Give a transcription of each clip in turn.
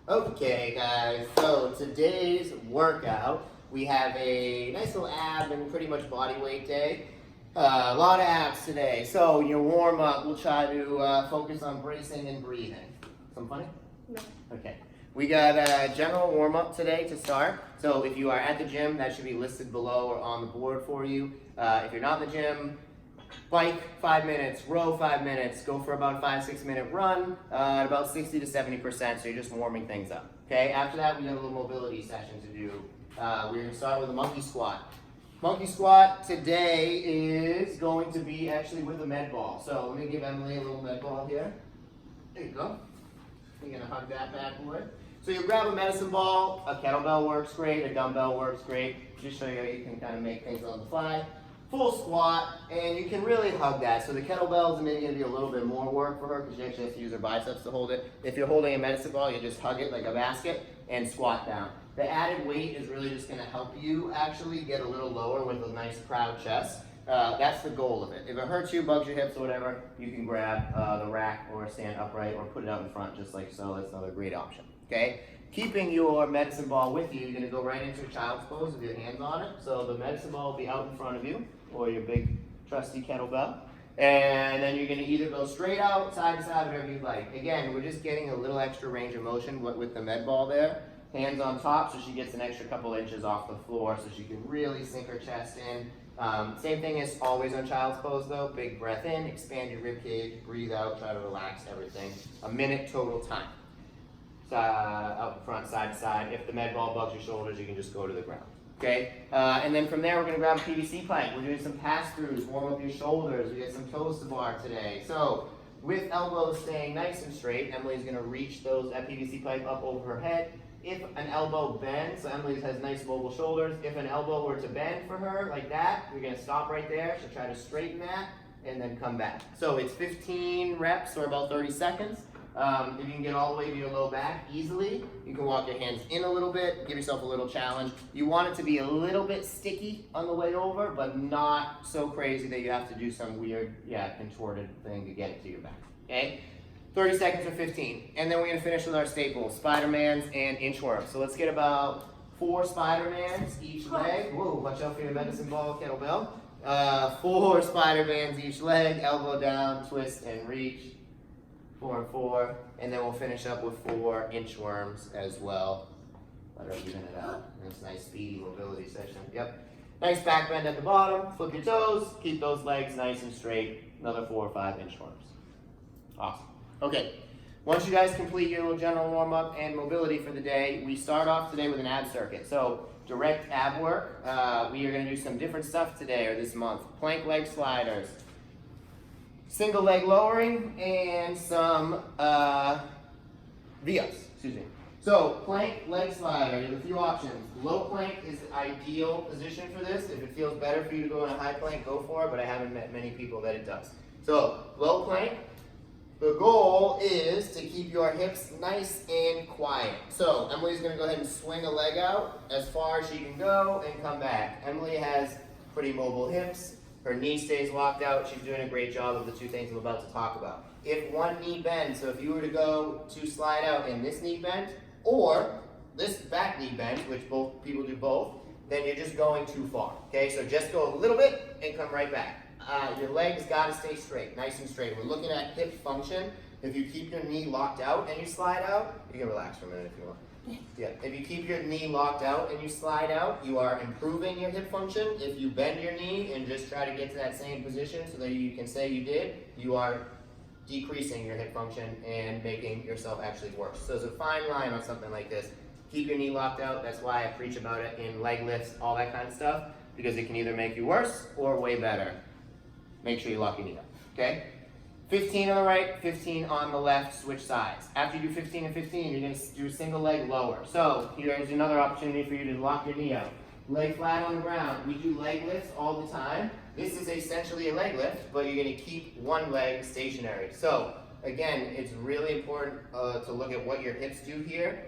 Okay guys, so today's workout, we have a nice little ab and pretty much body weight day. A lot of abs today. So your warm up, we'll try to focus on bracing and breathing. Something funny? No. Okay. We got a general warm up today to start. So if you are at the gym, that should be listed below or on the board for you. If you're not in the gym, bike 5 minutes, row 5 minutes, go for about a 5-6 minute run at about 60 to 70%, so you're just warming things up. Okay, after that we have a little mobility session to do. We're going to start with a monkey squat. Monkey squat today is going to be actually with a med ball. So let me give Emily a little med ball here. There you go. You're going to hug that bad boy. So you grab a medicine ball, a kettlebell works great, a dumbbell works great. Just show you how you can kind of make things on the fly. Full squat, and you can really hug that. So the kettlebell is maybe going to be a little bit more work for her because she actually has to use her biceps to hold it. If you're holding a medicine ball, you just hug it like a basket and squat down. The added weight is really just going to help you actually get a little lower with a nice proud chest. That's the goal of it. If it hurts you, bugs your hips or whatever, you can grab the rack or stand upright or put it out in front just like so. That's another great option. Okay? Keeping your medicine ball with you, you're going to go right into a child's pose with your hands on it. So the medicine ball will be out in front of you, or your big trusty kettlebell. And then you're going to either go straight out, side to side, whatever you'd like. Again, we're just getting a little extra range of motion with the med ball there. Hands on top so she gets an extra couple inches off the floor so she can really sink her chest in. Same thing as always on child's pose though. Big breath in, expand your rib cage, breathe out, try to relax everything. A minute total time. Out front, side to side. If the med ball bugs your shoulders, you can just go to the ground. Okay? And then from there, we're going to grab a PVC plank. We're doing some pass-throughs, warm up your shoulders. We get some toes to bar today. So with elbows staying nice and straight, Emily's going to reach that PVC pipe up over her head. If an elbow bends, so Emily has nice mobile shoulders. If an elbow were to bend for her like that, you're going to stop right there. She'll try to straighten that and then come back. So it's 15 reps or about 30 seconds. If you can get all the way to your low back easily, you can walk your hands in a little bit, give yourself a little challenge. You want it to be a little bit sticky on the way over, but not so crazy that you have to do some weird, contorted thing to get it to your back, okay? 30 seconds or 15. And then we're gonna finish with our staples, Spider-Mans and inchworms. So let's get about 4 Spider-Mans each leg. Whoa, watch out for your medicine ball, kettlebell. 4 Spider-Mans each leg, elbow down, twist and reach. 4 and 4, and then we'll finish up with 4 inchworms as well. Let her even it out. Nice speedy mobility session. Yep. Nice back bend at the bottom. Flip your toes. Keep those legs nice and straight. Another 4 or 5 inchworms. Awesome. Okay. Once you guys complete your little general warm up and mobility for the day, we start off today with an ab circuit. So direct ab work. We are going to do some different stuff today or this month. Plank leg sliders. Single leg lowering, and some V-ups, excuse me. So, plank leg slider, you have a few options. Low plank is the ideal position for this. If it feels better for you to go in a high plank, go for it, but I haven't met many people that it does. So, low plank, the goal is to keep your hips nice and quiet. So, Emily's going to go ahead and swing a leg out as far as she can go and come back. Emily has pretty mobile hips. Her knee stays locked out. She's doing a great job of the 2 things I'm about to talk about. If one knee bends, so if you were to go to slide out and this knee bent, or this back knee bent, which both people do both, then you're just going too far. Okay, so just go a little bit and come right back. Your legs got to stay straight, nice and straight. We're looking at hip function. If you keep your knee locked out and you slide out, you can relax for a minute if you want. Yeah, if you keep your knee locked out and you slide out, you are improving your hip function. If you bend your knee and just try to get to that same position so that you can say you did, you are decreasing your hip function and making yourself actually worse. So there's a fine line on something like this. Keep your knee locked out. That's why I preach about it in leg lifts, all that kind of stuff, because it can either make you worse or way better. Make sure you lock your knee up, okay? 15 on the right, 15 on the left, switch sides. After you do 15 and 15, you're going to do a single leg lower. So here's another opportunity for you to lock your knee out. Leg flat on the ground. We do leg lifts all the time. This is essentially a leg lift, but you're going to keep one leg stationary. So again, it's really important to look at what your hips do here.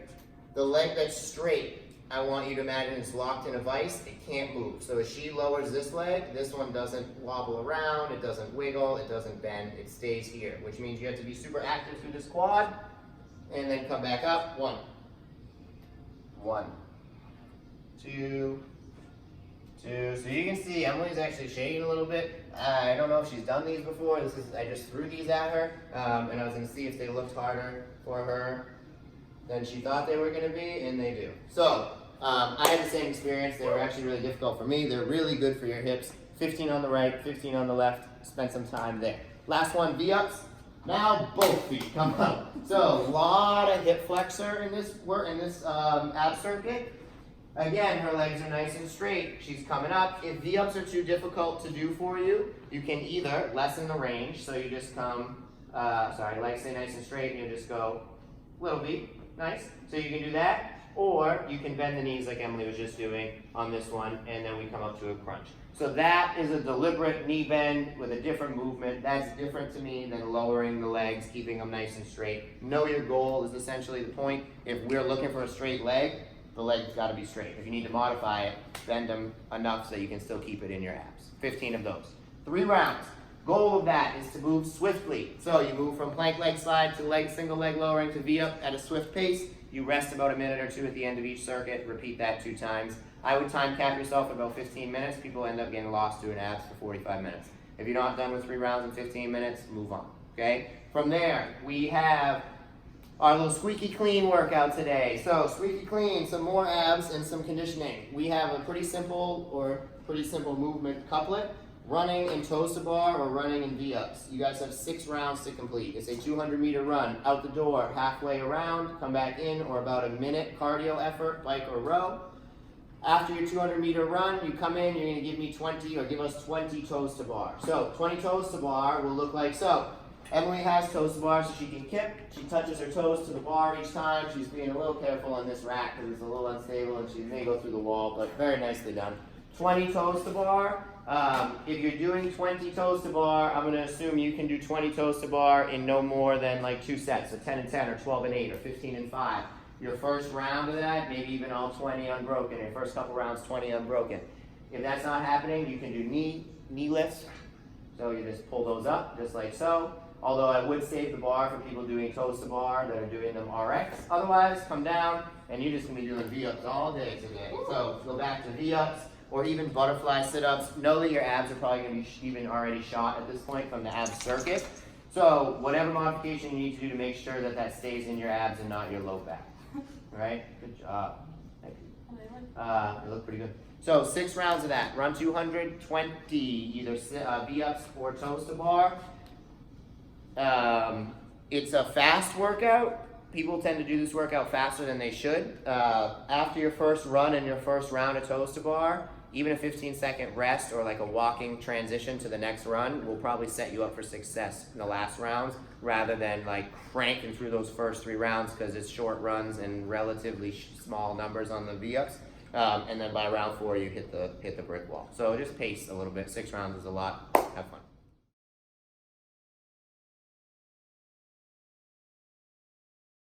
The leg that's straight, I want you to imagine it's locked in a vise. It can't move. So as she lowers this leg, this one doesn't wobble around, it doesn't wiggle, it doesn't bend, it stays here, which means you have to be super active through this quad, and then come back up. 1, 1, 2, 2. So you can see Emily's actually shaking a little bit. I don't know if she's done these before. I just threw these at her, and I was going to see if they looked harder for her than she thought they were going to be, and they do. So I had the same experience. They were actually really difficult for me. They're really good for your hips. 15 on the right, 15 on the left. Spend some time there. Last one, V-ups. Now both feet come up. So a lot of hip flexor in this ab circuit. Again, her legs are nice and straight. She's coming up. If V-ups are too difficult to do for you, you can either lessen the range. So you just come, legs stay nice and straight, and you just go little beat. Nice. So you can do that. Or you can bend the knees like Emily was just doing on this one, and then we come up to a crunch. So that is a deliberate knee bend with a different movement. That's different to me than lowering the legs, keeping them nice and straight. Know your goal is essentially the point. If we're looking for a straight leg, the leg's got to be straight. If you need to modify it, bend them enough so you can still keep it in your abs. 15 of those. 3 rounds. Goal of that is to move swiftly. So you move from plank leg slide to single leg lowering to V-up at a swift pace. You rest about a minute or 2 at the end of each circuit. Repeat that 2 times. I would time cap yourself at about 15 minutes. People end up getting lost doing abs for 45 minutes. If you're not done with 3 rounds in 15 minutes, move on. Okay? From there, we have our little squeaky clean workout today. So squeaky clean, some more abs and some conditioning. We have a pretty simple movement couplet. Running in toes to bar or running in V-ups. You guys have 6 rounds to complete. It's a 200-meter run, out the door, halfway around, come back in, or about a minute cardio effort, bike or row. After your 200-meter run, you come in, you're going to give me 20 or give us 20 toes to bar. So 20 toes to bar will look like so. Emily has toes to bar so she can kip. She touches her toes to the bar each time. She's being a little careful on this rack because it's a little unstable and she may go through the wall, but very nicely done. 20 toes to bar. If you're doing 20 toes to bar, I'm going to assume you can do 20 toes to bar in no more than like 2 sets, so 10 and 10 or 12 and 8 or 15 and 5. Your first round of that, maybe even all 20 unbroken. Your first couple rounds, 20 unbroken. If that's not happening, you can do knee lifts. So you just pull those up, just like so. Although I would save the bar for people doing toes to bar that are doing them RX. Otherwise, come down, and you're just going to be doing V-ups all day today. So go back to V-ups. Or even butterfly sit-ups. Know that your abs are probably going to be even already shot at this point from the ab circuit. So whatever modification you need to do to make sure that that stays in your abs and not your low back. All right? Good job. Thank you. You look pretty good. So 6 rounds of that. Run 220, either V-ups or toes to bar. It's a fast workout. People tend to do this workout faster than they should. After your first run and your first round of toes to bar, even a 15-second rest or like a walking transition to the next run will probably set you up for success in the last rounds rather than like cranking through those first 3 rounds because it's short runs and relatively small numbers on the V-ups. And then by round 4, you hit the brick wall. So just pace a little bit. 6 rounds is a lot. Have fun.